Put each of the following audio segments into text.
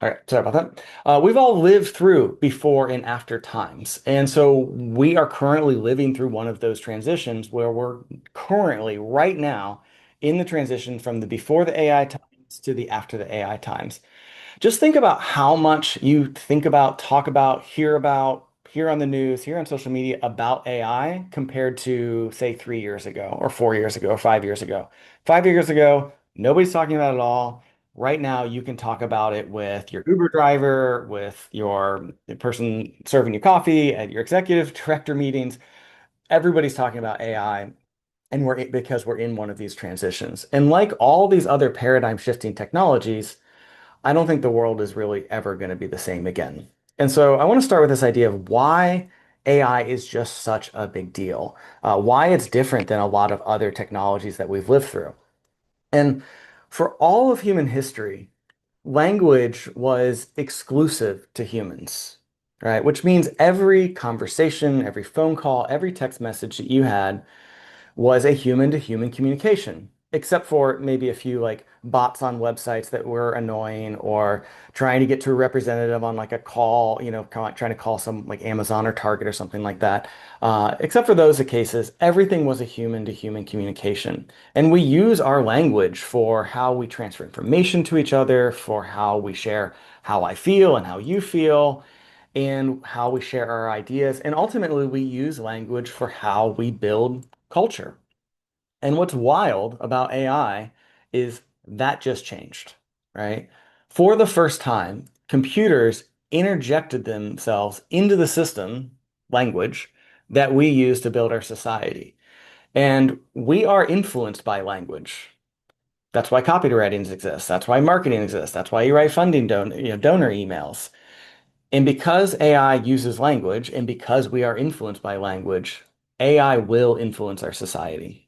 All right, sorry about that. We've all lived through before and after times. And so we are currently living through one of those transitions where we're currently, right now, in the transition from the before the AI times to the after the AI times. Just think about how much you think about, talk about, hear on the news, hear on social media about AI compared to, say, 3 years ago, or 4 years ago, or 5 years ago. 5 years ago, nobody's talking about it at all. Right now, you can talk about it with your Uber driver, with your the person serving you coffee at your executive director meetings. Everybody's talking about AI, and because we're in one of these transitions. And like all these other paradigm shifting technologies, I don't think the world is really ever going to be the same again. And so I want to start with this idea of why AI is just such a big deal, why it's different than a lot of other technologies that we've lived through. And for all of human history, language was exclusive to humans, right? Which means every conversation, every phone call, every text message that you had was a human to human communication, except for maybe a few like bots on websites that were annoying or trying to get to a representative on like a call, trying to call some like Amazon or Target or something like that. Except for those cases, everything was a human to human communication. And we use our language for how we transfer information to each other, for how we share how I feel and how you feel, and how we share our ideas. And ultimately, we use language for how we build culture. And what's wild about AI is that just changed, right? For the first time, computers interjected themselves into the system, language, that we use to build our society. And we are influenced by language. That's why copywriting exists. That's why marketing exists. That's why you write donor emails. And because AI uses language and because we are influenced by language, AI will influence our society.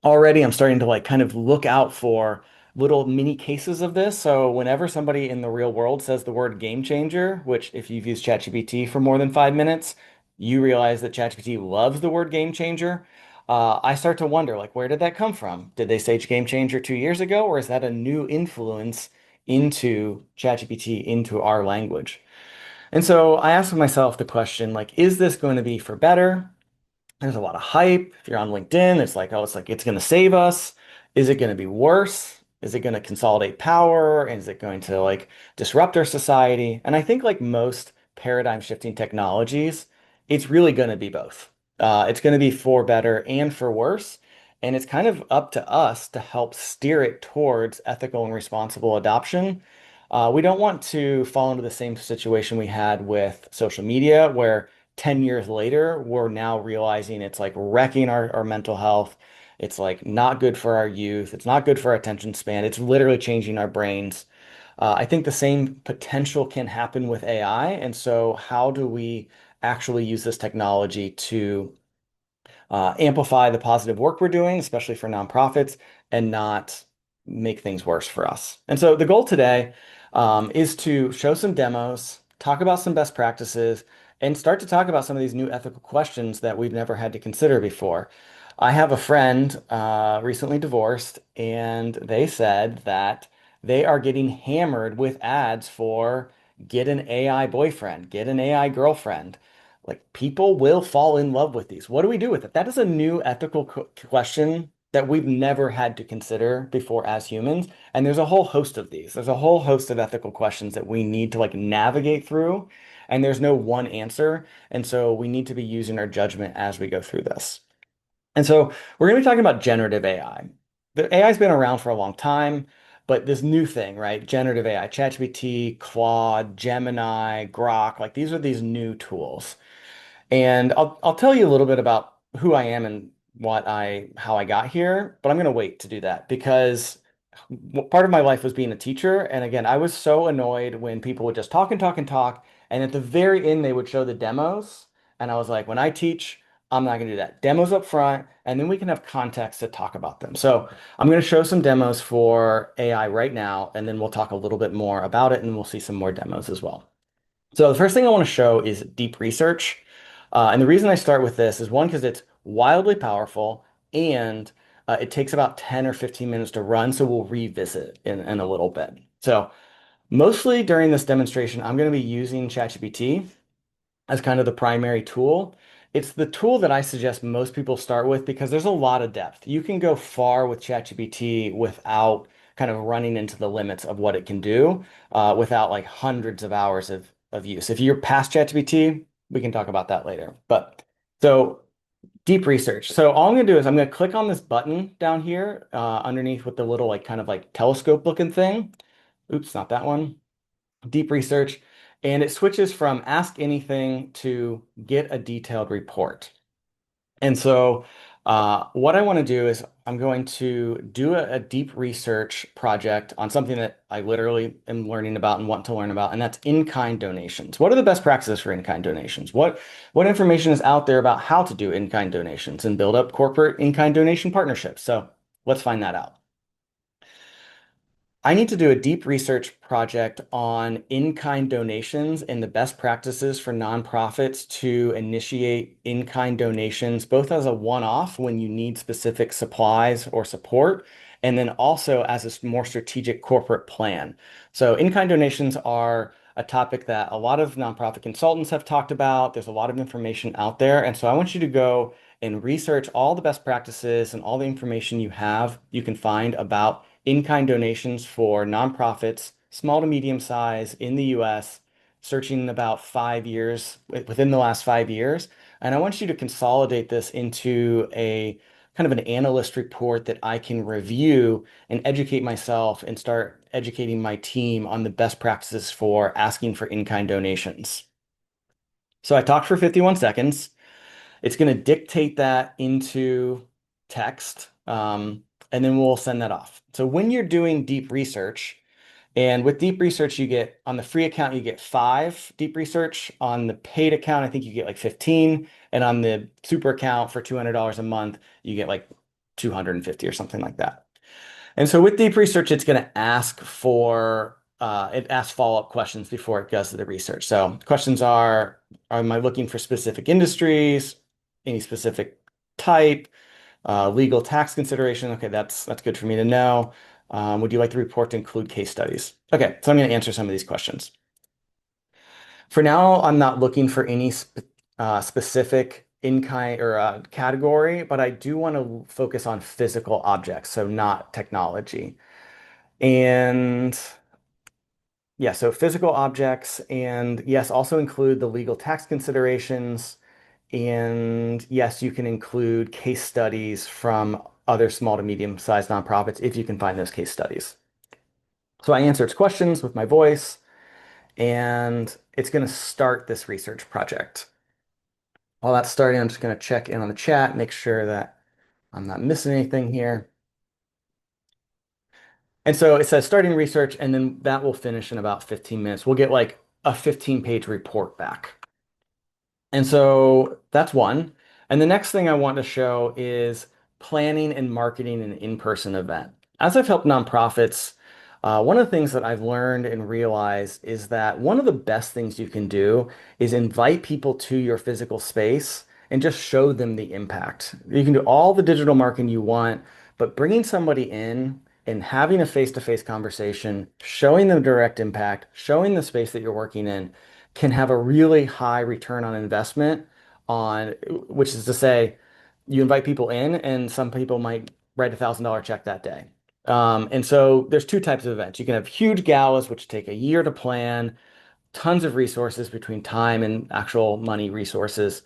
Already, I'm starting to like kind of look out for little mini cases of this. So whenever somebody in the real world says the word game changer, which if you've used ChatGPT for more than 5 minutes, you realize that ChatGPT loves the word game changer. I start to wonder, like, where did that come from? Did they say game changer 2 years ago, or is that a new influence into ChatGPT, into our language? And so I asked myself the question, like, is this going to be for better? There's a lot of hype. If you're on LinkedIn, it's like, oh, it's going to save us. Is it going to be worse? Is it going to consolidate power? And is it going to like disrupt our society? And I think like most paradigm shifting technologies, it's really going to be both. It's going to be for better and for worse. And it's kind of up to us to help steer it towards ethical and responsible adoption. We don't want to fall into the same situation we had with social media, where 10 years later, we're now realizing it's like wrecking our mental health. It's like not good for our youth. It's not good for our attention span. It's literally changing our brains. I think the same potential can happen with AI. And so, how do we actually use this technology to amplify the positive work we're doing, especially for nonprofits, and not make things worse for us? And so, the goal today is to show some demos, talk about some best practices, and start to talk about some of these new ethical questions that we've never had to consider before. I have a friend recently divorced, and they said that they are getting hammered with ads for get an AI boyfriend, get an AI girlfriend. Like people will fall in love with these. What do we do with it? That is a new ethical question that we've never had to consider before as humans. And there's a whole host of these. There's a whole host of ethical questions that we need to like navigate through. And there's no one answer. And so we need to be using our judgment as we go through this. And so we're going to be talking about generative AI. The AI has been around for a long time, but this new thing, right? Generative AI, ChatGPT, Claude, Gemini, Grok, like these are these new tools. And I'll tell you a little bit about who I am and how I got here, but I'm going to wait to do that because part of my life was being a teacher. And again, I was so annoyed when people would just talk and talk and talk. And at the very end, they would show the demos. And I was like, when I teach, I'm not going to do that. Demos up front, and then we can have context to talk about them. So I'm going to show some demos for AI right now, and then we'll talk a little bit more about it, and we'll see some more demos as well. So the first thing I want to show is deep research. And the reason I start with this is one, because it's wildly powerful and it takes about 10 or 15 minutes to run. So we'll revisit in a little bit. So Mostly during this demonstration, I'm going to be using ChatGPT as kind of the primary tool. It's the tool that I suggest most people start with because there's a lot of depth. You can go far with ChatGPT without kind of running into the limits of what it can do, without like hundreds of hours of use. If you're past ChatGPT, we can talk about that later. But so deep research. So all I'm going to do is I'm going to click on this button down here, underneath with the little like kind of like telescope looking thing. Oops, not that one. Deep research, and it switches from ask anything to get a detailed report. And so, what I want to do is I'm going to do a deep research project on something that I literally am learning about and want to learn about, and that's in-kind donations. What are the best practices for in-kind donations? What information is out there about how to do in-kind donations and build up corporate in-kind donation partnerships? So let's find that out. I need to do a deep research project on in-kind donations and the best practices for nonprofits to initiate in-kind donations, both as a one-off when you need specific supplies or support, and then also as a more strategic corporate plan. So in-kind donations are a topic that a lot of nonprofit consultants have talked about. There's a lot of information out there. And so I want you to go and research all the best practices and all the information you can find about in-kind donations for nonprofits, small to medium size in the US, searching about 5 years, within the last 5 years. And I want you to consolidate this into a kind of an analyst report that I can review and educate myself and start educating my team on the best practices for asking for in-kind donations. So I talked for 51 seconds. It's going to dictate that into text, and then we'll send that off. So when you're doing deep research, and with deep research, you get on the free account, you get 5 deep research. On the paid account, I think you get like 15. And on the super account for $200 a month, you get like 250 or something like that. And so with deep research, it's going to ask for it asks follow-up questions before it goes to the research. So questions are, am I looking for specific industries, any specific type, legal tax consideration? Okay, that's good for me to know. Would you like the report to include case studies? Okay, so I'm going to answer some of these questions. For now, I'm not looking for any specific in-kind or category, but I do want to focus on physical objects, so not technology. And yeah, so physical objects, and yes, also include the legal tax considerations. And yes, you can include case studies from other small to medium-sized nonprofits if you can find those case studies. So I answer its questions with my voice, and it's going to start this research project. While that's starting, I'm just going to check in on the chat, make sure that I'm not missing anything here. And so it says starting research, and then that will finish in about 15 minutes. We'll get like a 15-page report back. And so that's one. And the next thing I want to show is planning and marketing an in-person event. As I've helped nonprofits, one of the things that I've learned and realized is that one of the best things you can do is invite people to your physical space and just show them the impact. You can do all the digital marketing you want, but bringing somebody in and having a face-to-face conversation, showing them direct impact, showing the space that you're working in, can have a really high return on investment on, which is to say, you invite people in and some people might write $1,000 check that day. And so there's two types of events. You can have huge galas, which take a year to plan, tons of resources between time and actual money resources,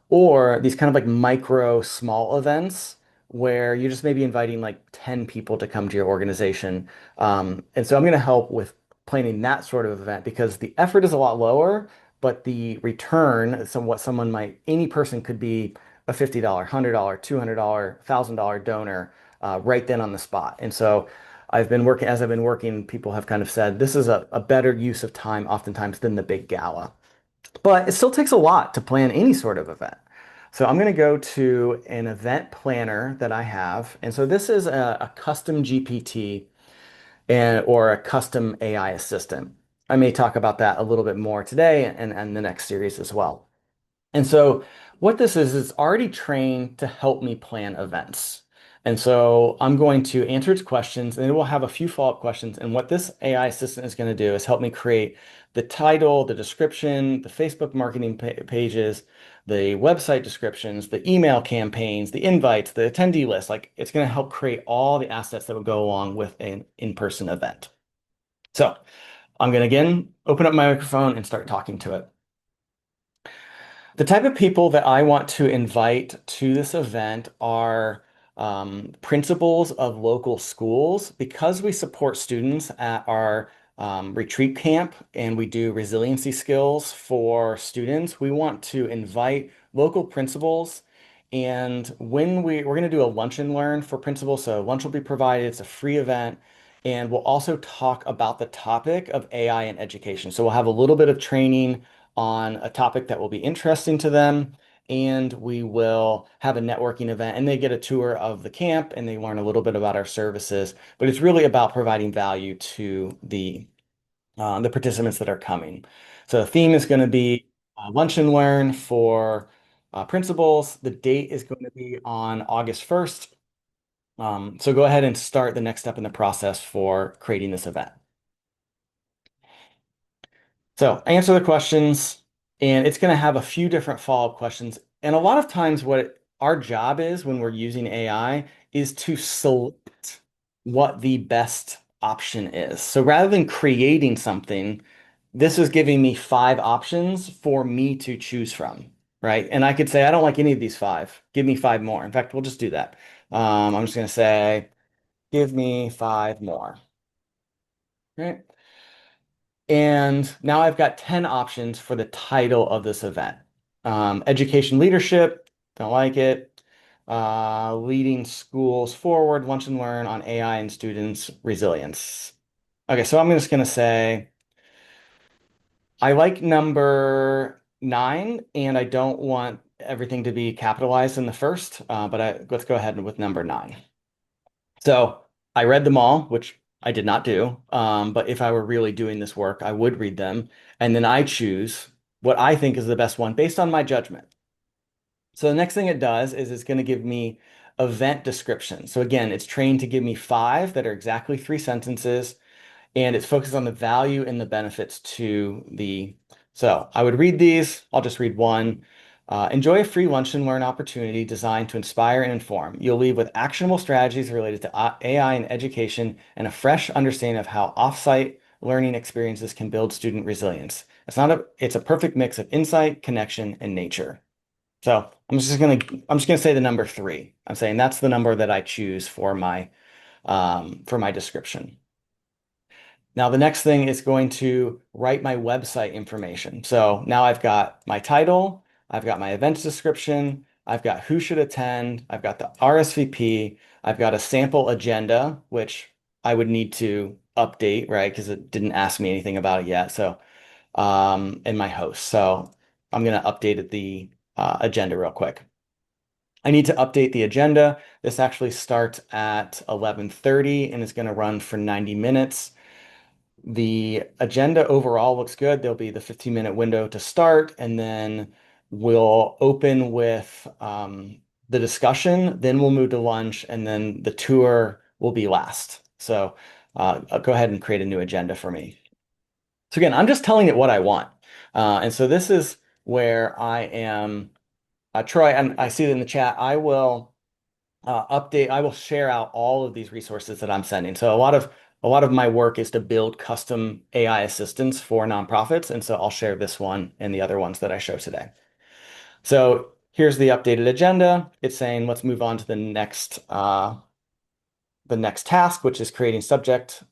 or these kind of like micro small events where you're just maybe inviting like 10 people to come to your organization. And so I'm going to help with planning that sort of event because the effort is a lot lower, but the return, so what someone might, any person could be a $50, $100, $200, $1,000 donor right then on the spot. And so as I've been working, people have kind of said this is a better use of time oftentimes than the big gala. But it still takes a lot to plan any sort of event. So I'm going to go to an event planner that I have. And so this is a custom GPT or a custom AI assistant. I may talk about that a little bit more today and the next series as well. And so what this is already trained to help me plan events. And so I'm going to answer its questions and it will have a few follow-up questions. And what this AI assistant is going to do is help me create the title, the description, the Facebook marketing pages, the website descriptions, the email campaigns, the invites, the attendee list. Like it's going to help create all the assets that would go along with an in-person event. So I'm going to again open up my microphone and start talking to it. The type of people that I want to invite to this event are principals of local schools because we support students at our retreat camp and we do resiliency skills for students. We want to invite local principals. And when we're going to do a lunch and learn for principals, so lunch will be provided. It's a free event. And we'll also talk about the topic of AI in education. So we'll have a little bit of training on a topic that will be interesting to them. And we will have a networking event and they get a tour of the camp and they learn a little bit about our services. But it's really about providing value to the participants that are coming. So the theme is going to be lunch and learn for principals. The date is going to be on August 1st. So go ahead and start the next step in the process for creating this event. So answer the questions, and it's going to have a few different follow-up questions. And a lot of times, what our job is when we're using AI is to select what the best option is. So rather than creating something, this is giving me five options for me to choose from, right? And I could say, I don't like any of these five. Give me five more. In fact, we'll just do that. I'm just going to say, give me five more. Right? And now I've got 10 options for the title of this event. Education leadership, don't like it. Leading schools forward, lunch and learn on AI and students' resilience. Okay, so I'm just going to say I like number 9, and I don't want everything to be capitalized in the first, but let's go ahead with number 9. So I read them all, which I did not do. But if I were really doing this work, I would read them. And then I choose what I think is the best one based on my judgment. So the next thing it does is it's going to give me event description. So again, it's trained to give me five that are exactly 3 sentences and it's focused on the value and the benefits to the. So I would read these. I'll just read one. Enjoy a free lunch and learn opportunity designed to inspire and inform. You'll leave with actionable strategies related to AI and education and a fresh understanding of how offsite learning experiences can build student resilience. It's a perfect mix of insight, connection, and nature. So I'm just gonna say the number 3. I'm saying that's the number that I choose for my description. Now, the next thing is going to write my website information. So now I've got my title, I've got my event description, I've got who should attend, I've got the RSVP, I've got a sample agenda, which I would need to update, right? Because it didn't ask me anything about it yet. So, and my host. So I'm going to update the agenda real quick. I need to update the agenda. This actually starts at 11:30 and is going to run for 90 minutes. The agenda overall looks good. There'll be the 15-minute window to start, and then we'll open with the discussion. Then we'll move to lunch, and then the tour will be last. So I'll go ahead and create a new agenda for me. So again, I'm just telling it what I want. And so this is where I am, Troy, and I see it in the chat. I will share out all of these resources that I'm sending. So a lot of my work is to build custom AI assistants for nonprofits, and so I'll share this one and the other ones that I show today. So here's the updated agenda. It's saying let's move on to the next task, which is creating subject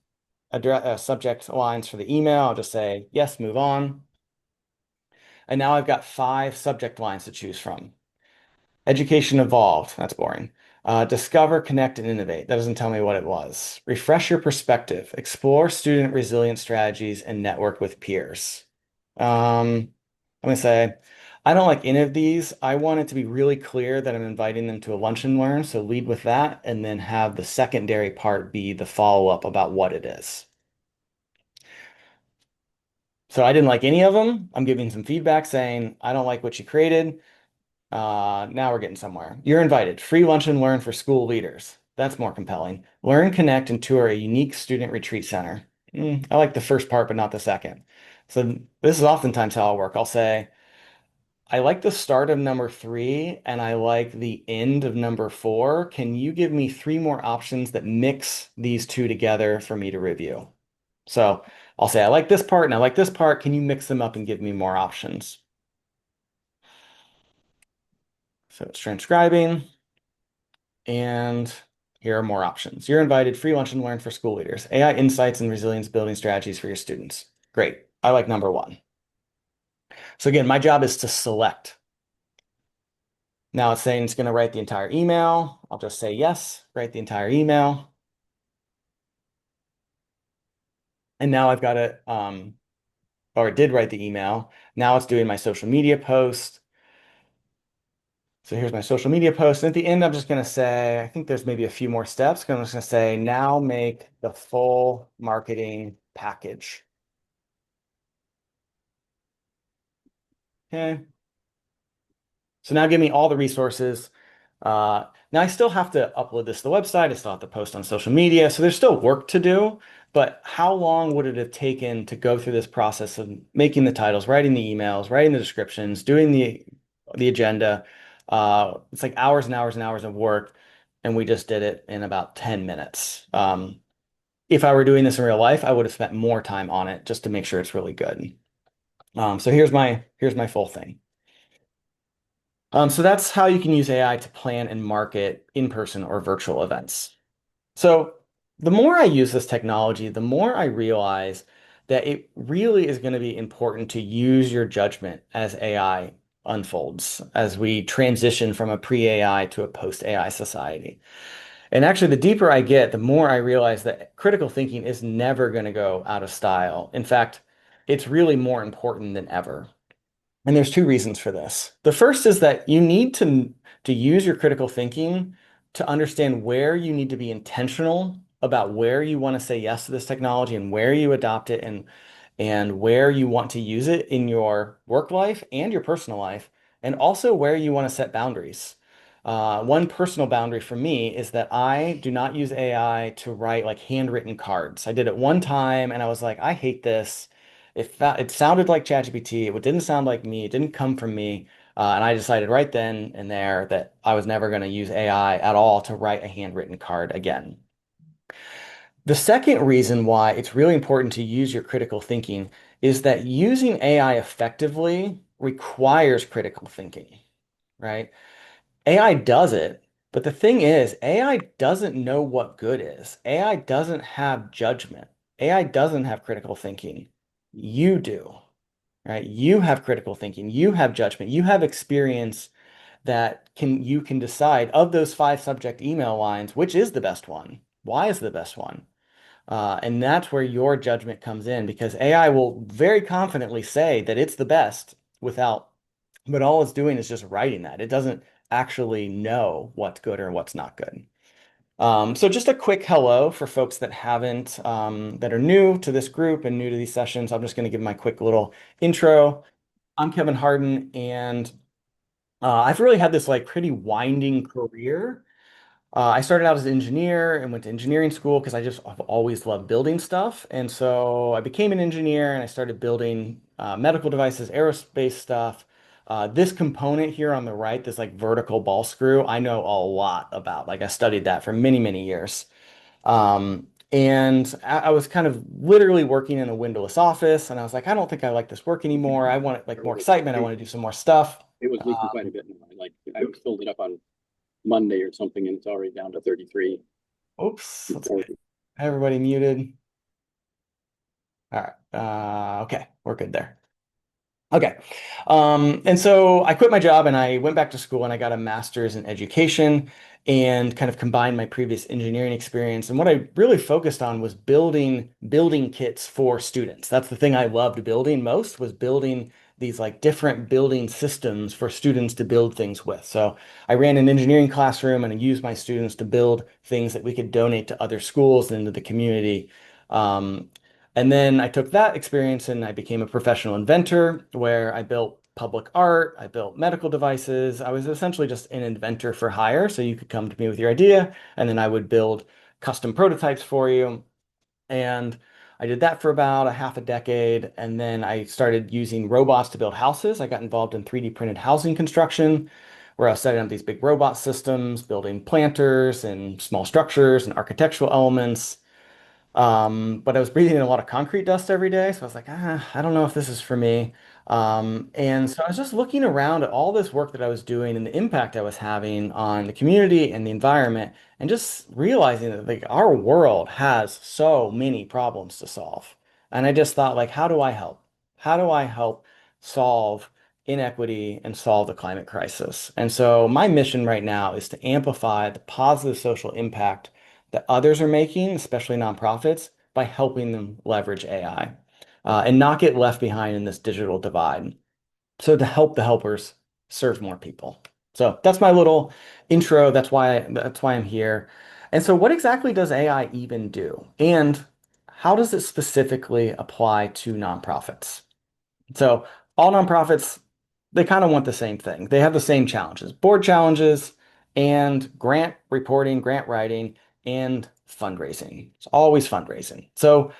lines for the email. I'll just say yes, move on. And now I've got 5 subject lines to choose from. Education evolved. That's boring. Discover, connect, and innovate. That doesn't tell me what it was. Refresh your perspective. Explore student resilience strategies and network with peers. I'm going to say, I don't like any of these. I want it to be really clear that I'm inviting them to a lunch and learn. So lead with that and then have the secondary part be the follow-up about what it is. So I didn't like any of them. I'm giving some feedback saying, I don't like what you created. Now we're getting somewhere. You're invited. Free lunch and learn for school leaders. That's more compelling. Learn, connect, and tour a unique student retreat center. I like the first part, but not the second. So this is oftentimes how I'll work. I'll say, I like the start of number three, and I like the end of number four. Can you give me three more options that mix these two together for me to review? So I'll say, I like this part and I like this part. Can you mix them up and give me more options? So it's transcribing, and here are more options. You're invited, free lunch and learn for school leaders, AI insights and resilience building strategies for your students. Great. I like number one. So again, my job is to select. Now it's saying it's going to write the entire email. I'll just say yes, write the entire email. And now I've got it, or it did write the email. Now it's doing my social media post. So here's my social media post. And at the end, I'm just going to say, I think there's maybe a few more steps. I'm just going to say, now make the full marketing package. Okay. So now give me all the resources. Now I still have to upload this to the website. I still have to post on social media. So there's still work to do. But how long would it have taken to go through this process of making the titles, writing the emails, writing the descriptions, doing the agenda? It's like hours and hours and hours of work, and we just did it in about 10 minutes. If I were doing this in real life, I would have spent more time on it just to make sure it's really good. So here's my full thing. So that's how you can use AI to plan and market in-person or virtual events. So the more I use this technology, the more I realize that it really is going to be important to use your judgment as AI unfolds, as we transition from a pre-AI to a post-AI society. And actually, the deeper I get, the more I realize that critical thinking is never going to go out of style. In fact, it's really more important than ever. And there's two reasons for this. The first is that you need to use your critical thinking to understand where you need to be intentional about where you want to say yes to this technology and where you adopt it and where you want to use it in your work life and your personal life, and also where you want to set boundaries. One personal boundary for me is that I do not use AI to write like handwritten cards. I did it one time and I was like, I hate this. It sounded like ChatGPT. It didn't sound like me. It didn't come from me. And I decided right then and there that I was never going to use AI at all to write a handwritten card again. The second reason why it's really important to use your critical thinking is that using AI effectively requires critical thinking, right? AI does it, but the thing is, AI doesn't know what good is. AI doesn't have judgment. AI doesn't have critical thinking. You do, right? You have critical thinking. You have judgment. You have experience that you can decide of those five subject email lines, which is the best one? Why is the best one? And that's where your judgment comes in because AI will very confidently say that it's the best without, but all it's doing is just writing that. It doesn't actually know what's good or what's not good. So just a quick hello for folks that haven't, that are new to this group and new to these sessions. I'm just going to give my quick little intro. I'm Kevin Hardin, and I've really had this like pretty winding career. I started out as an engineer and went to engineering school because I've always loved building stuff. And so I became an engineer and I started building medical devices, aerospace stuff. This component here on the right, this like vertical ball screw, I know a lot about. Like I studied that for many, many years. And I was kind of literally working in a windowless office, and I was like, I don't think I like this work anymore. I want like more excitement. I want to do some more stuff. It was leaking quite a bit now. I filled it up on Monday or something, and it's already down to 33. Oops, let's get everybody muted. All right. Okay, we're good there. Okay. And so I quit my job and I went back to school and I got a master's in education and kind of combined my previous engineering experience. And what I really focused on was building kits for students. That's the thing I loved building most was building these like different building systems for students to build things with. So I ran an engineering classroom and I used my students to build things that we could donate to other schools and into the community. Um, and then I took that experience and I became a professional inventor where I built public art, I built medical devices. I was essentially just an inventor for hire. So you could come to me with your idea, and then I would build custom prototypes for you. And I did that for about a half a decade. And then I started using robots to build houses. I got involved in 3D printed housing construction, where I was setting up these big robot systems, building planters and small structures and architectural elements. But I was breathing in a lot of concrete dust every day, so I was like, I don't know if this is for me. And so I was just looking around at all this work that I was doing and the impact I was having on the community and the environment, and just realizing that like our world has so many problems to solve. And I just thought, like, how do I help? How do I help solve inequity and solve the climate crisis? And so my mission right now is to amplify the positive social impact that others are making, especially nonprofits, by helping them leverage AI and not get left behind in this digital divide. So to help the helpers serve more people. So that's my little intro. That's why I'm here. And so what exactly does AI even do? And how does it specifically apply to nonprofits? So all nonprofits, they kind of want the same thing. They have the same challenges, board challenges and grant reporting, grant writing, and fundraising. It's always fundraising. So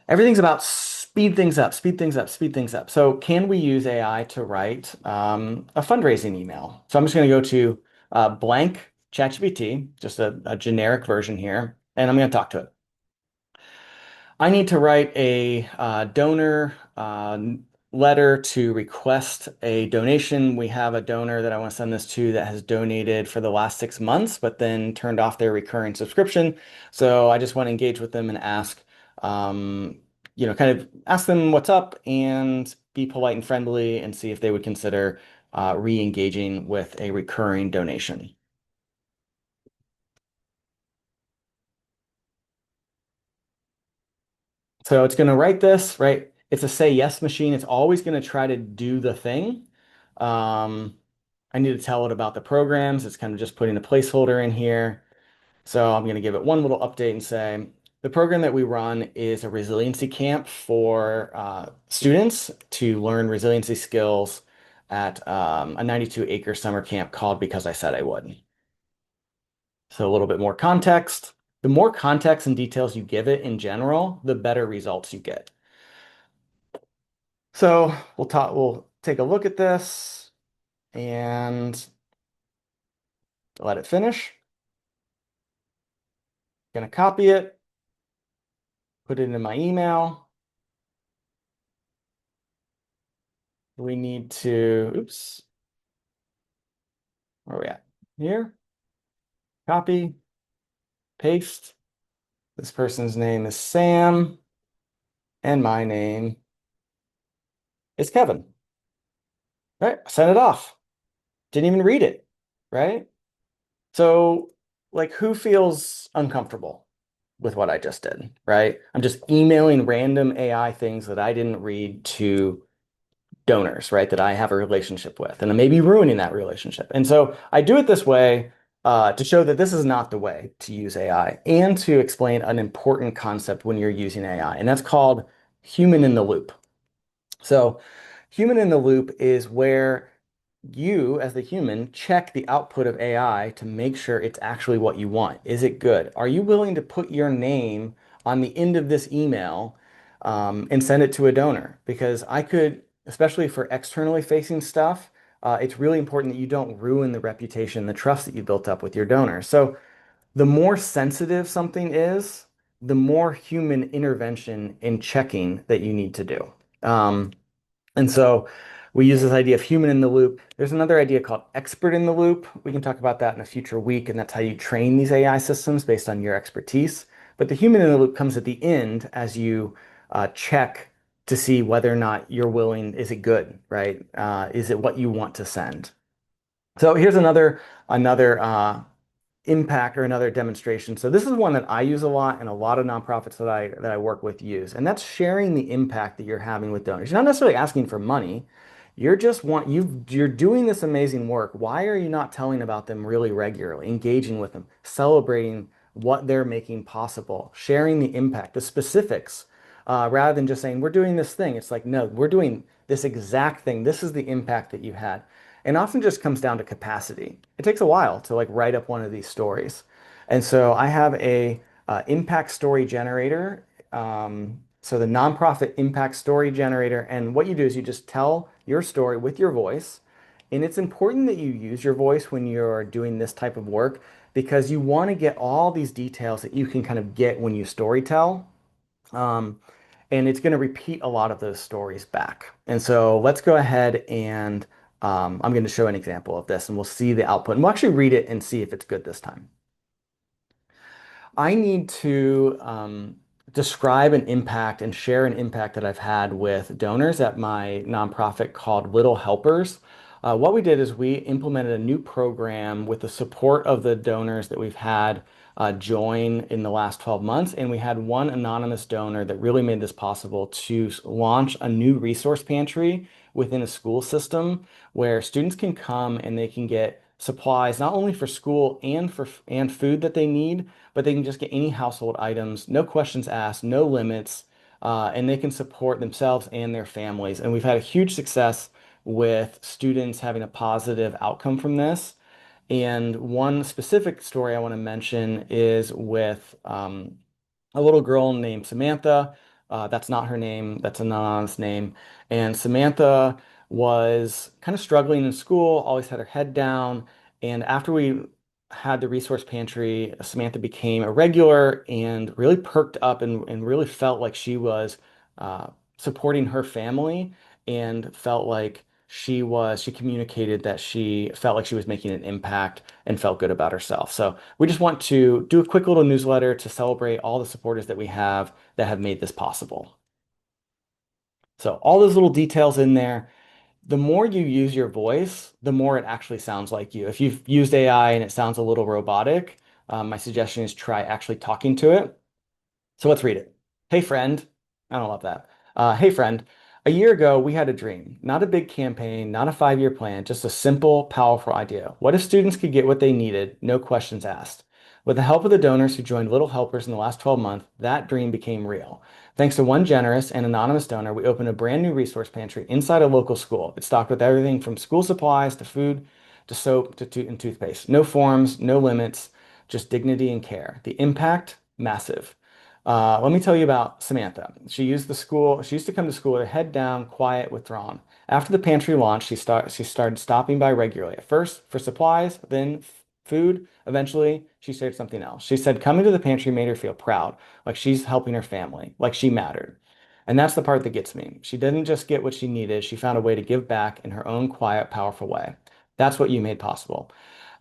everything's about speed things up, speed things up, speed things up. So can we use AI to write a fundraising email? So I'm just going to go to blank ChatGPT, just a generic version here, and I'm going to talk to it. I need to write a donor letter to request a donation. We have a donor that I want to send this to that has donated for the last 6 months, but then turned off their recurring subscription. So I just want to engage with them and ask, kind of ask them what's up and be polite and friendly and see if they would consider re-engaging with a recurring donation. So it's going to write this, right? It's a say yes machine. It's always going to try to do the thing. Um, I need to tell it about the programs. It's kind of just putting a placeholder in here. So I'm going to give it one little update and say the program that we run is a resiliency camp for students to learn resiliency skills at a 92-acre summer camp called Because I Said I Would. So a little bit more context. The more context and details you give it in general, the better results you get. So we'll take a look at this and let it finish. Gonna copy it, put it in my email. We need to, oops, where are we at? Here, copy, paste. This person's name is Sam, and my name is Kevin. Right? Send it off. Didn't even read it, right? So, like, who feels uncomfortable with what I just did, right? I'm just emailing random AI things that I didn't read to donors, right, that I have a relationship with, and I may be ruining that relationship. And so I do it this way to show that this is not the way to use AI and to explain an important concept when you're using AI, and that's called human in the loop. So human in the loop is where you, as the human, check the output of AI to make sure it's actually what you want. Is it good? Are you willing to put your name on the end of this email and send it to a donor? Because I could, especially for externally facing stuff, it's really important that you don't ruin the reputation, the trust that you built up with your donor. So the more sensitive something is, the more human intervention in checking that you need to do. Um, and so we use this idea of human in the loop. There's another idea called expert in the loop. We can talk about that in a future week, and that's how you train these AI systems based on your expertise. But the human in the loop comes at the end as you check to see whether or not you're willing, is it good, right? Is it what you want to send? So here's another impact or another demonstration. So this is one that I use a lot and a lot of nonprofits that I work with use, and that's sharing the impact that you're having with donors. You're not necessarily asking for money. You're doing this amazing work. Why are you not telling about them really regularly, engaging with them, celebrating what they're making possible, sharing the impact, the specifics rather than just saying, we're doing this thing. It's like, no, we're doing this exact thing. This is the impact that you had. And often just comes down to capacity. It takes a while to like write up one of these stories. And so I have a impact story generator. So the nonprofit impact story generator. And what you do is you just tell your story with your voice. And it's important that you use your voice when you're doing this type of work because you want to get all these details that you can kind of get when you story tell. Um, and it's going to repeat a lot of those stories back. And so let's go ahead and I'm going to show an example of this and we'll see the output. And we'll actually read it and see if it's good this time. I need to describe an impact and share an impact that I've had with donors at my nonprofit called Little Helpers. What we did is we implemented a new program with the support of the donors that we've had join in the last 12 months. And we had one anonymous donor that really made this possible to launch a new resource pantry within a school system where students can come and they can get supplies not only for school and food that they need, but they can just get any household items, no questions asked, no limits, and they can support themselves and their families. And we've had a huge success with students having a positive outcome from this. And one specific story I want to mention is with a little girl named Samantha. That's not her name, that's an anonymous name. And Samantha was kind of struggling in school, always had her head down. And after we had the resource pantry, Samantha became a regular and really perked up and really felt like she was uh, supporting her family and felt like she communicated that she felt like she was making an impact and felt good about herself. So we just want to do a quick little newsletter to celebrate all the supporters that we have that have made this possible. So all those little details in there, the more you use your voice, the more it actually sounds like you. If you've used AI and it sounds a little robotic, my suggestion is try actually talking to it. So let's read it. Hey, friend. I don't love that. Hey, friend. A year ago, we had a dream, not a big campaign, not a 5-year plan, just a simple, powerful idea. What if students could get what they needed, no questions asked? With the help of the donors who joined Little Helpers in the last 12 months, that dream became real. Thanks to one generous and anonymous donor, we opened a brand new resource pantry inside a local school. It's stocked with everything from school supplies to food to soap and toothpaste. No forms, no limits, just dignity and care. The impact, massive. Let me tell you about Samantha. She used to come to school with her head down, quiet, withdrawn. After the pantry launched, she started stopping by regularly. At first for supplies, then food. Eventually, she shared something else. She said coming to the pantry made her feel proud, like she's helping her family, like she mattered. And that's the part that gets me. She didn't just get what she needed, she found a way to give back in her own quiet, powerful way. That's what you made possible.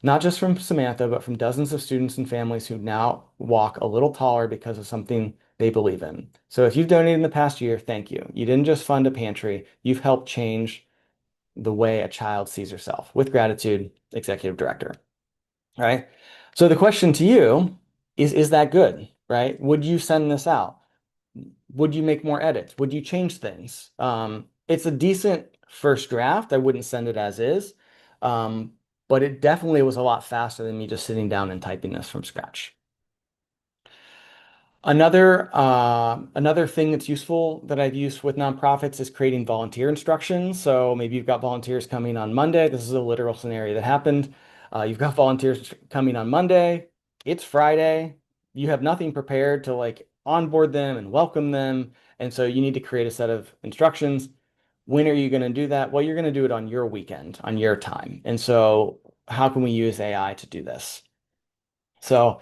Not just from Samantha, but from dozens of students and families who now walk a little taller because of something they believe in. So if you've donated in the past year, thank you. You didn't just fund a pantry, you've helped change the way a child sees herself. With gratitude, Executive Director. All right. So the question to you is that good, right? Would you send this out? Would you make more edits? Would you change things? It's a decent first draft. I wouldn't send it as is. Um, but it definitely was a lot faster than me just sitting down and typing this from scratch. Another thing that's useful that I've used with nonprofits is creating volunteer instructions. So maybe you've got volunteers coming on Monday. This is a literal scenario that happened. You've got volunteers coming on Monday. It's Friday. You have nothing prepared to like onboard them and welcome them. And so you need to create a set of instructions. When are you going to do that? Well, you're going to do it on your weekend, on your time. And so how can we use AI to do this? So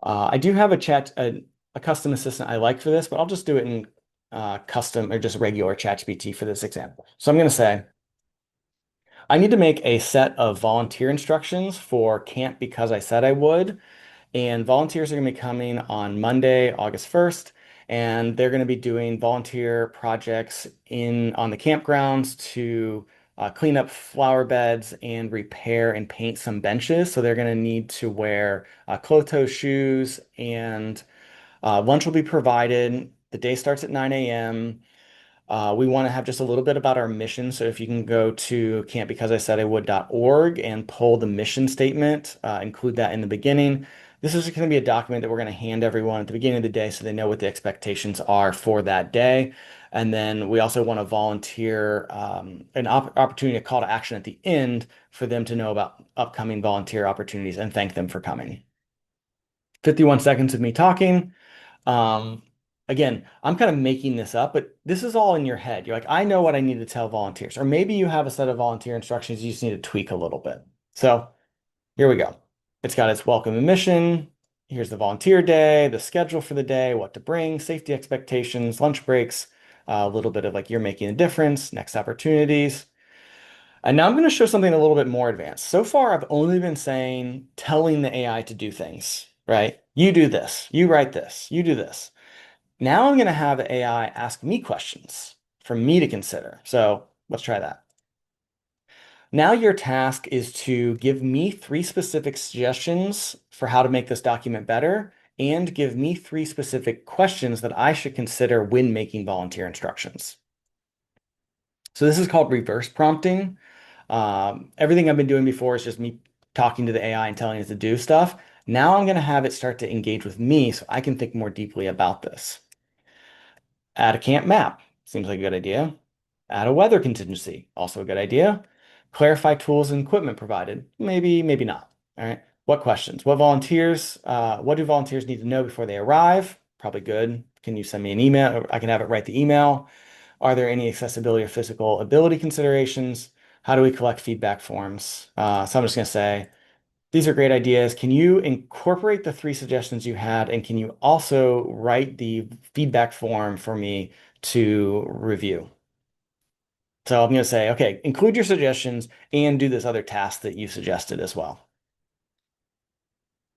I do have a custom assistant I like for this, but I'll just do it in custom or just regular ChatGPT for this example. So I'm going to say, I need to make a set of volunteer instructions for camp because I said I would. And volunteers are going to be coming on Monday, August 1st, and they're going to be doing volunteer projects in on the campgrounds to clean up flower beds and repair and paint some benches. So they're going to need to wear closed-toe shoes and lunch will be provided. The day starts at 9 a.m. We want to have just a little bit about our mission. So if you can go to can'tbecauseIsaidIwould.org and pull the mission statement, include that in the beginning. This is going to be a document that we're going to hand everyone at the beginning of the day so they know what the expectations are for that day. And then we also want to volunteer an opportunity, a call to action at the end for them to know about upcoming volunteer opportunities and thank them for coming. 51 seconds of me talking. Um, Again, I'm kind of making this up, but this is all in your head. You're like, I know what I need to tell volunteers. Or maybe you have a set of volunteer instructions you just need to tweak a little bit. So here we go. It's got its welcome and mission. Here's the volunteer day, the schedule for the day, what to bring, safety expectations, lunch breaks, a little bit of like you're making a difference, next opportunities. And now I'm going to show something a little bit more advanced. So far, I've only been saying, telling the AI to do things, right? You do this, you write this, you do this. Now I'm going to have the AI ask me questions for me to consider. So let's try that. Now your task is to give me three specific suggestions for how to make this document better and give me three specific questions that I should consider when making volunteer instructions. So this is called reverse prompting. Everything I've been doing before is just me talking to the AI and telling it to do stuff. Now I'm going to have it start to engage with me so I can think more deeply about this. Add a camp map. Seems like a good idea. Add a weather contingency. Also a good idea. Clarify tools and equipment provided. Maybe, maybe not. All right. What questions? What do volunteers need to know before they arrive? Probably good. Can you send me an email? Or I can have it write the email. Are there any accessibility or physical ability considerations? How do we collect feedback forms? So I'm just going to say, these are great ideas. Can you incorporate the three suggestions you had? And can you also write the feedback form for me to review? So I'm going to say, okay, include your suggestions and do this other task that you suggested as well.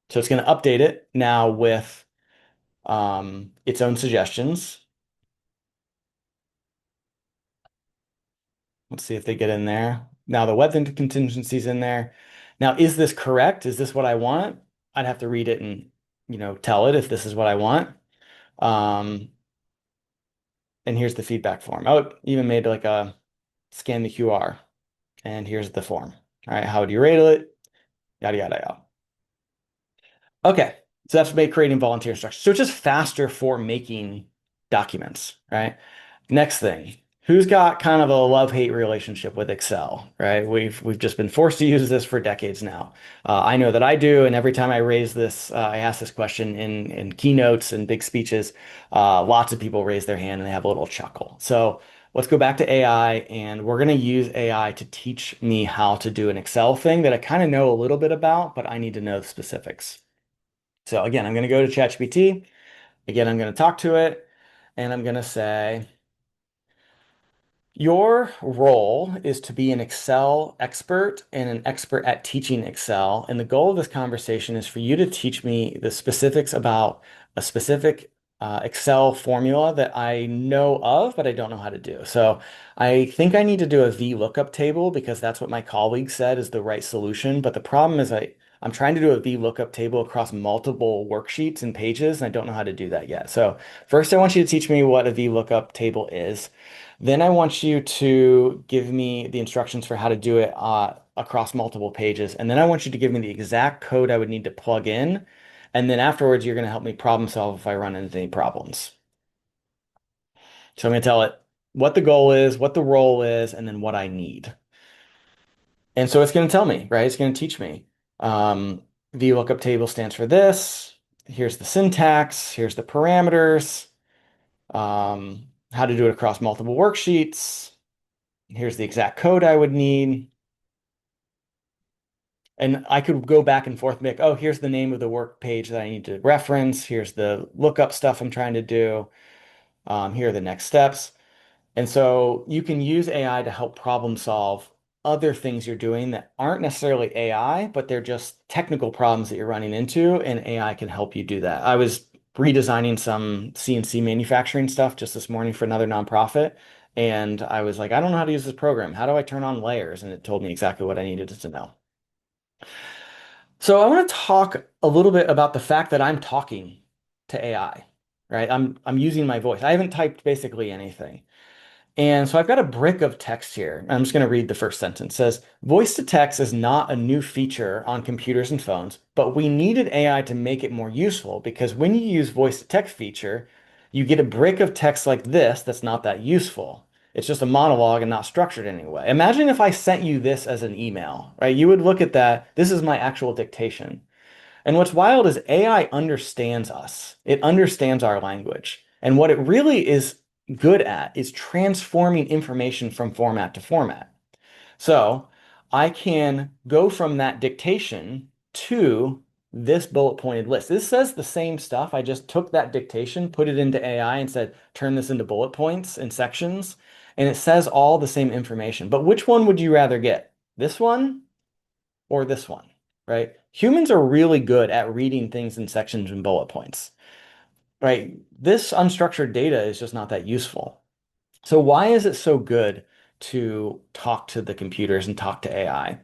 So it's going to update it now with its own suggestions. Let's see if they get in there. Now the weather contingency's in there. Now, is this correct? Is this what I want? I'd have to read it and, tell it if this is what I want. Um, And here's the feedback form. Oh, it even made like a scan the QR. And here's the form. All right, how would you rate it? Yada, yada, yada. Okay, so that's made creating volunteer instructions. So it's just faster for making documents, right? Next thing, who's got kind of a love-hate relationship with Excel, right? We've just been forced to use this for decades now. I know that I do, and every time I ask this question in keynotes and big speeches, lots of people raise their hand and they have a little chuckle. So let's go back to AI, and we're going to use AI to teach me how to do an Excel thing that I kind of know a little bit about, but I need to know the specifics. So again, I'm going to go to ChatGPT. Again, I'm going to talk to it, and I'm going to say, your role is to be an Excel expert and an expert at teaching Excel. And the goal of this conversation is for you to teach me the specifics about a specific Excel formula that I know of, but I don't know how to do. So I think I need to do a VLOOKUP table because that's what my colleague said is the right solution. But the problem is I'm trying to do a VLOOKUP table across multiple worksheets and pages, and I don't know how to do that yet. So first, I want you to teach me what a VLOOKUP table is. Then I want you to give me the instructions for how to do it across multiple pages. And then I want you to give me the exact code I would need to plug in. And then afterwards, you're going to help me problem solve if I run into any problems. So I'm going to tell it what the goal is, what the role is, and then what I need. And so it's going to tell me, right? It's going to teach me. Um, VLOOKUP table stands for this. Here's the syntax. Here's the parameters. How to do it across multiple worksheets. Here's the exact code I would need. And I could go back and forth and be like, oh, here's the name of the work page that I need to reference. Here's the lookup stuff I'm trying to do. Here are the next steps. And so you can use AI to help problem solve other things you're doing that aren't necessarily AI, but they're just technical problems that you're running into, and AI can help you do that. I was redesigning some CNC manufacturing stuff just this morning for another nonprofit, and I was like, I don't know how to use this program. How do I turn on layers? And it told me exactly what I needed to know. So I want to talk a little bit about the fact that I'm talking to AI, right? I'm using my voice. I haven't typed basically anything. And so I've got a brick of text here. I'm just going to read the first sentence. It says, voice to text is not a new feature on computers and phones, but we needed AI to make it more useful because when you use voice to text feature, you get a brick of text like this that's not that useful. It's just a monologue and not structured anyway. Imagine if I sent you this as an email, right? You would look at that. This is my actual dictation. And what's wild is AI understands us. It understands our language. And what it really is good at is transforming information from format to format. So I can go from that dictation to this bullet pointed list. This says the same stuff. I just took that dictation, put it into AI and said, turn this into bullet points and sections. And it says all the same information. But which one would you rather get? This one or this one, right? Humans are really good at reading things in sections and bullet points, right? This unstructured data is just not that useful. So why is it so good to talk to the computers and talk to AI?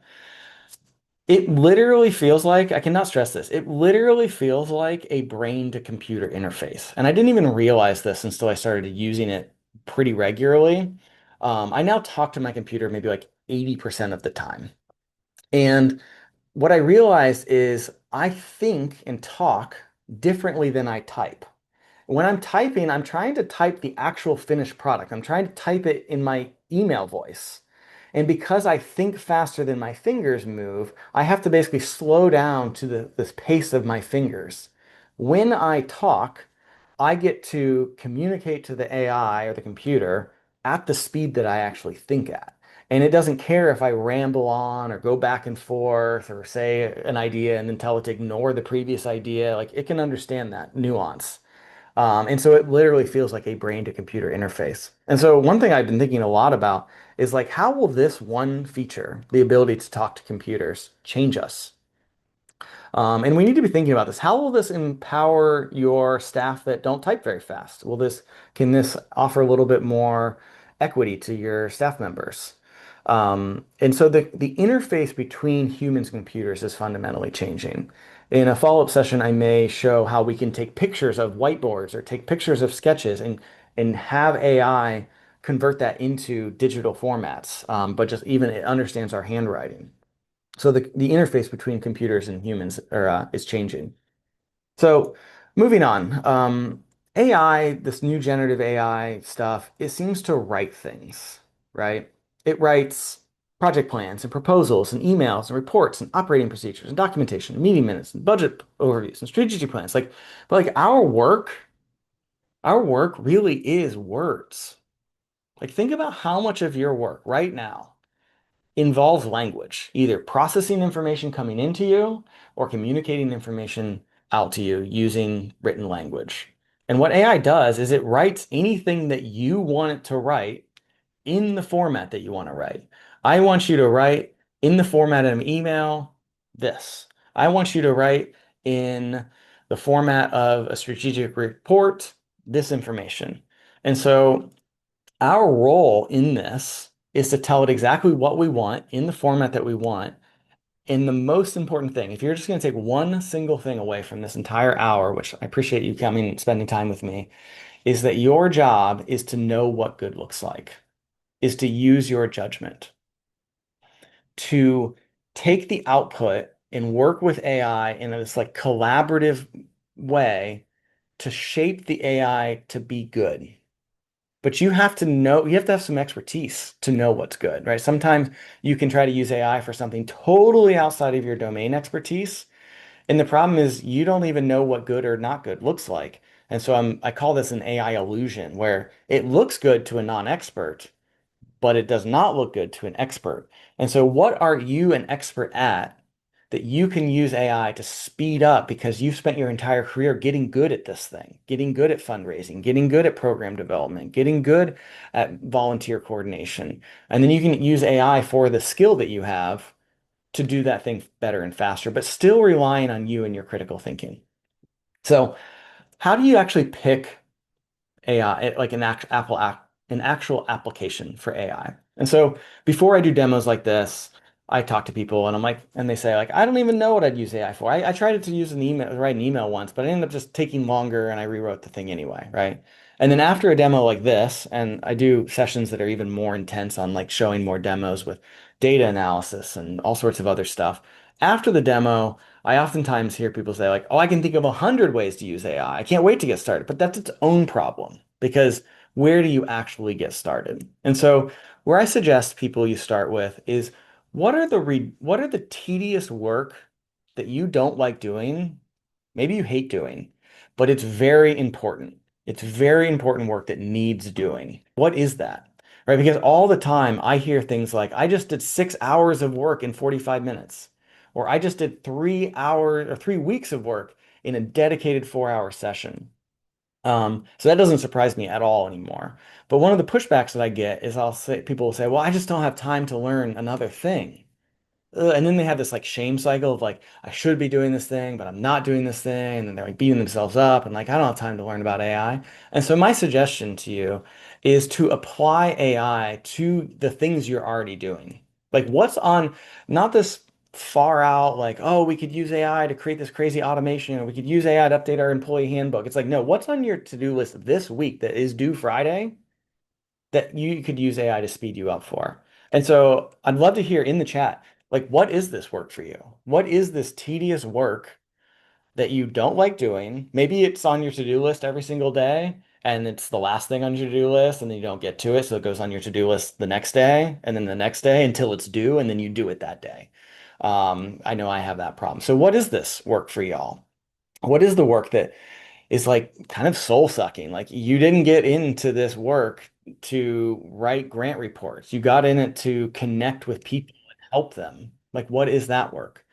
It literally feels like, I cannot stress this, it literally feels like a brain to computer interface. And I didn't even realize this until I started using it pretty regularly. I now talk to my computer maybe like 80% of the time. And what I realized is I think and talk differently than I type. When I'm typing, I'm trying to type the actual finished product. I'm trying to type it in my email voice. And because I think faster than my fingers move, I have to basically slow down to this pace of my fingers. When I talk, I get to communicate to the AI or the computer at the speed that I actually think at. And it doesn't care if I ramble on or go back and forth or say an idea and then tell it to ignore the previous idea. Like it can understand that nuance. And so it literally feels like a brain to computer interface. And so one thing I've been thinking a lot about is like, how will this one feature, the ability to talk to computers, change us? And we need to be thinking about this. How will this empower your staff that don't type very fast? Can this offer a little bit more equity to your staff members? And so the interface between humans and computers is fundamentally changing. In a follow-up session, I may show how we can take pictures of whiteboards or take pictures of sketches and have AI convert that into digital formats, but just even it understands our handwriting. So the interface between computers and humans is changing. So moving on, AI, this new generative AI stuff, it seems to write things, right? It writes project plans and proposals and emails and reports and operating procedures and documentation and meeting minutes and budget overviews and strategic plans. But like our work really is words. Like think about how much of your work right now involves language, either processing information coming into you or communicating information out to you using written language. And what AI does is it writes anything that you want it to write in the format that you want to write. I want you to write in the format of an email this. I want you to write in the format of a strategic report this information. And so our role in this is to tell it exactly what we want in the format that we want. And the most important thing, if you're just going to take one single thing away from this entire hour, which I appreciate you coming and spending time with me, is that your job is to know what good looks like, is to use your judgment, to take the output and work with AI in this like collaborative way to shape the AI to be good. But you have to know, you have to have some expertise to know what's good, right? Sometimes you can try to use AI for something totally outside of your domain expertise. And the problem is you don't even know what good or not good looks like. And so I call this an AI illusion where it looks good to a non-expert, but it does not look good to an expert. And so what are you an expert at that you can use AI to speed up because you've spent your entire career getting good at this thing, getting good at fundraising, getting good at program development, getting good at volunteer coordination. And then you can use AI for the skill that you have to do that thing better and faster, but still relying on you and your critical thinking. So how do you actually pick AI, like an actual application for AI? And so before I do demos like this, I talk to people and I'm like, and they say like, I don't even know what I'd use AI for. I tried to use an email, write an email once, but I ended up just taking longer and I rewrote the thing anyway, right? And then after a demo like this, and I do sessions that are even more intense on like showing more demos with data analysis and all sorts of other stuff. After the demo, I oftentimes hear people say like, "Oh, I can think of 100 ways to use AI. I can't wait to get started." But that's its own problem because where do you actually get started? And so where I suggest people you start with is what are the tedious work that you don't like doing, maybe you hate doing, but it's very important. It's very important work that needs doing. What is that? Right? Because all the time I hear things like, I just did 6 hours of work in 45 minutes, or I just did 3 hours or 3 weeks of work in a dedicated 4 hour session. So that doesn't surprise me at all anymore. But one of the pushbacks that I get is people will say, well, I just don't have time to learn another thing. And then they have this like shame cycle of like, I should be doing this thing, but I'm not doing this thing. And then they're like beating themselves up and like, I don't have time to learn about AI. And so my suggestion to you is to apply AI to the things you're already doing. Like what's on, not this far out, like, oh, we could use AI to create this crazy automation, or we could use AI to update our employee handbook. It's like, no, what's on your to-do list this week that is due Friday that you could use AI to speed you up for? And so I'd love to hear in the chat, like, what is this work for you? What is this tedious work that you don't like doing? Maybe it's on your to-do list every single day, and it's the last thing on your to-do list, and then you don't get to it, so it goes on your to-do list the next day, and then the next day until it's due, and then you do it that day. I know I have that problem. So what is this work for y'all? What is the work that is like kind of soul sucking? Like you didn't get into this work to write grant reports. You got in it to connect with people and help them. Like what is that work?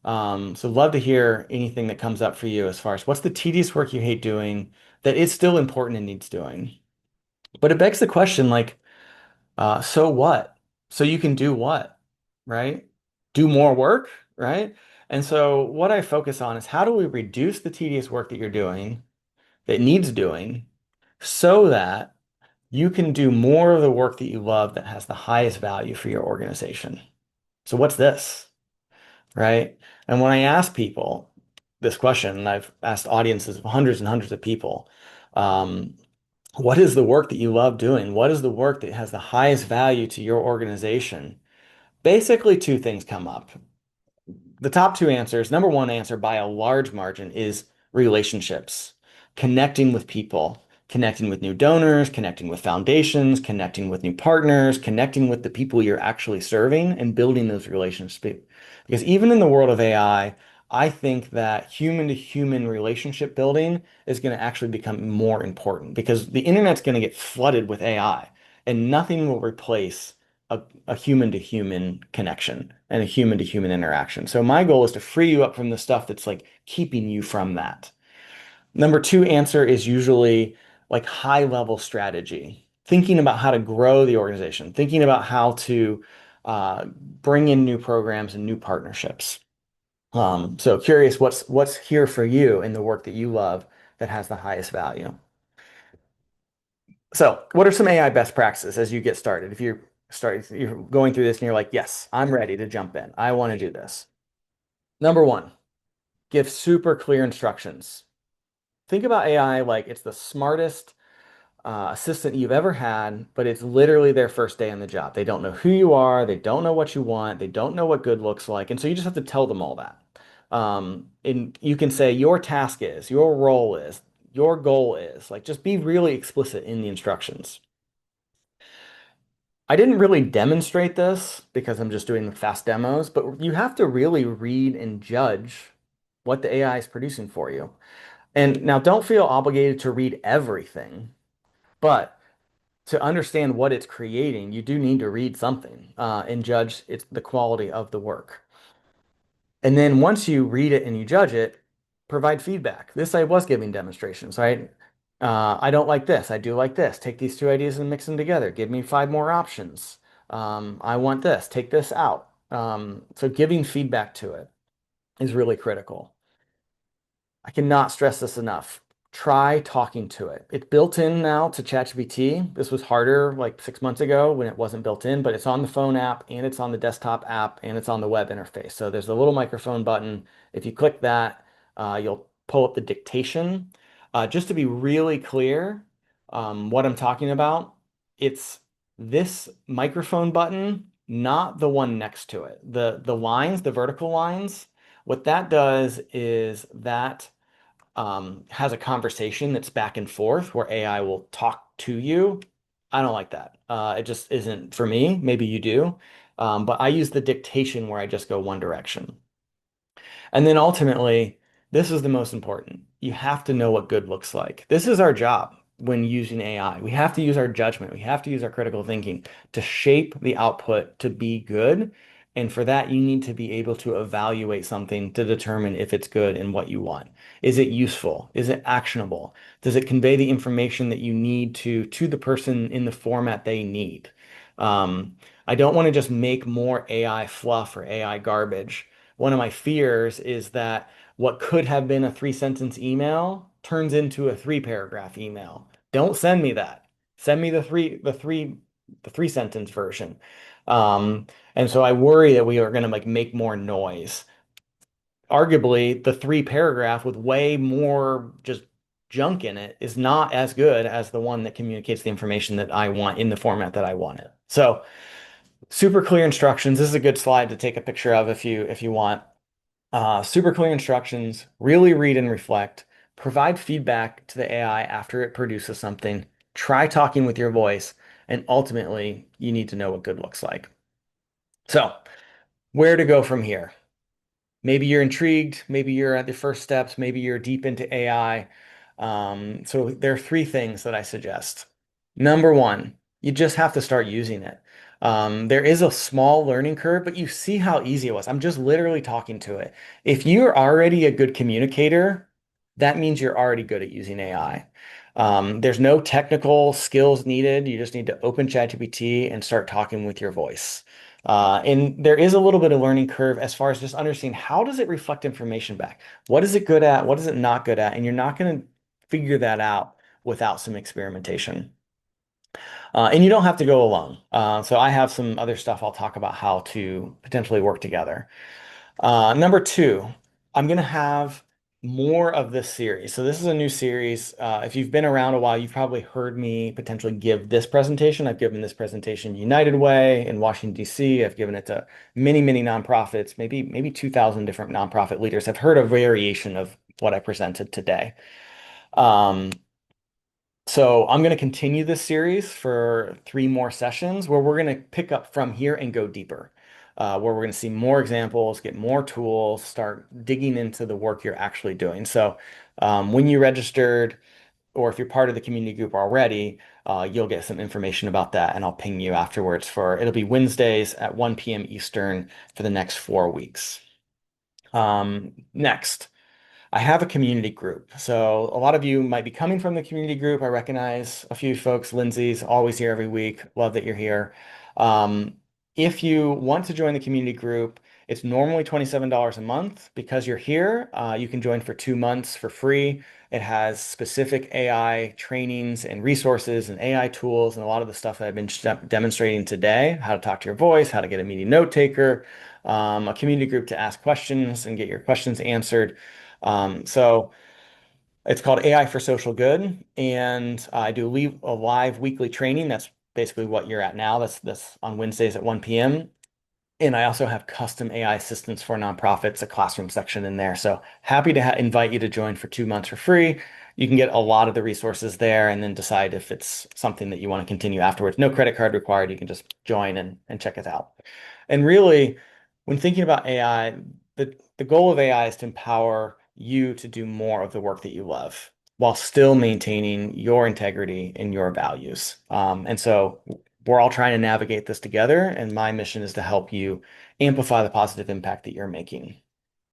So love to hear anything that comes up for you as far as what's the tedious work you hate doing that is still important and needs doing. But it begs the question, like, so what? So you can do what, right? Do more work, right? And so what I focus on is how do we reduce the tedious work that you're doing that needs doing so that you can do more of the work that you love that has the highest value for your organization. So what's this, right? And when I ask people this question, and I've asked audiences of hundreds and hundreds of people, um, what is the work that you love doing? What is the work that has the highest value to your organization? Basically, two things come up. The top two answers, number one answer by a large margin is relationships, connecting with people, connecting with new donors, connecting with foundations, connecting with new partners, connecting with the people you're actually serving and building those relationships. Because even in the world of AI, I think that human to human relationship building is going to actually become more important because the internet's going to get flooded with AI and nothing will replace a human to human connection and a human to human interaction. So my goal is to free you up from the stuff that's like keeping you from that. Number two answer is usually like high level strategy, thinking about how to grow the organization, thinking about how to bring in new programs and new partnerships. So curious, what's here for you in the work that you love that has the highest value? So, what are some AI best practices as you get started? If you're going through this and you're like, yes, I'm ready to jump in. I want to do this. Number one, give super clear instructions. Think about AI like it's the smartest assistant you've ever had, but it's literally their first day on the job. They don't know who you are, they don't know what you want, they don't know what good looks like, and so you just have to tell them all that. And you can say your task is, your role is, your goal is, like just be really explicit in the instructions. I didn't really demonstrate this because I'm just doing fast demos, but you have to really read and judge what the AI is producing for you. And now don't feel obligated to read everything, but to understand what it's creating, you do need to read something and judge the quality of the work. And then once you read it and you judge it, provide feedback. This I was giving demonstrations, right? I don't like this. I do like this. Take these two ideas and mix them together. Give me five more options. I want this. Take this out. So giving feedback to it is really critical. I cannot stress this enough. Try talking to it. It's built in now to ChatGPT. This was harder like 6 months ago when it wasn't built in, but it's on the phone app and it's on the desktop app and it's on the web interface. So there's a little microphone button. If you click that, you'll pull up the dictation. Just to be really clear, what I'm talking about, it's this microphone button, not the one next to it. The lines, the vertical lines, what that does is that has a conversation that's back and forth where AI will talk to you. I don't like that. It just isn't for me. Maybe you do. But I use the dictation where I just go one direction. And then ultimately, this is the most important. You have to know what good looks like. This is our job when using AI. We have to use our judgment. We have to use our critical thinking to shape the output to be good. And for that, you need to be able to evaluate something to determine if it's good and what you want. Is it useful? Is it actionable? Does it convey the information that you need to the person in the format they need? Um, I don't want to just make more AI fluff or AI garbage. One of my fears is that what could have been a three-sentence email turns into a three-paragraph email. Don't send me that. Send me the three-sentence version. Um, and so I worry that we are going to like make more noise. Arguably, the three paragraph with way more just junk in it is not as good as the one that communicates the information that I want in the format that I want it. So super clear instructions. This is a good slide to take a picture of if you want. Super clear instructions, really read and reflect, provide feedback to the AI after it produces something, try talking with your voice, and ultimately, you need to know what good looks like. So, where to go from here? Maybe you're intrigued, maybe you're at the first steps, maybe you're deep into AI. So there are three things that I suggest. Number one, you just have to start using it. There is a small learning curve, but you see how easy it was. I'm just literally talking to it. If you're already a good communicator, that means you're already good at using AI. There's no technical skills needed. You just need to open ChatGPT and start talking with your voice. And there is a little bit of learning curve as far as just understanding how does it reflect information back? What is it good at? What is it not good at? And you're not going to figure that out without some experimentation. And you don't have to go alone. So I have some other stuff I'll talk about how to potentially work together. Number two, I'm going to have more of this series. So this is a new series. If you've been around a while, you've probably heard me potentially give this presentation. I've given this presentation United Way in Washington, D.C. I've given it to many, many nonprofits, maybe 2,000 different nonprofit leaders have heard a variation of what I presented today. Um, so I'm going to continue this series for three more sessions where we're going to pick up from here and go deeper, where we're going to see more examples, get more tools, start digging into the work you're actually doing. So when you registered, or if you're part of the community group already, you'll get some information about that, and I'll ping you afterwards it'll be Wednesdays at 1 p.m. Eastern for the next 4 weeks. Next. I have a community group. So a lot of you might be coming from the community group. I recognize a few folks. Lindsay's always here every week. Love that you're here. Um, if you want to join the community group, it's normally $27 a month. Because you're here, you can join for 2 months for free. It has specific AI trainings and resources and AI tools and a lot of the stuff that I've been demonstrating today, how to talk to your voice, how to get a meeting note taker, a community group to ask questions and get your questions answered. So it's called AI for Social Good, and I do leave a live weekly training. That's basically what you're at now. That's on Wednesdays at 1 p.m. And I also have custom AI assistants for nonprofits, a classroom section in there. So happy to invite you to join for 2 months for free. You can get a lot of the resources there and then decide if it's something that you want to continue afterwards. No credit card required. You can just join and check it out. And really, when thinking about AI, the goal of AI is to empower you to do more of the work that you love while still maintaining your integrity and your values. And so we're all trying to navigate this together, and my mission is to help you amplify the positive impact that you're making.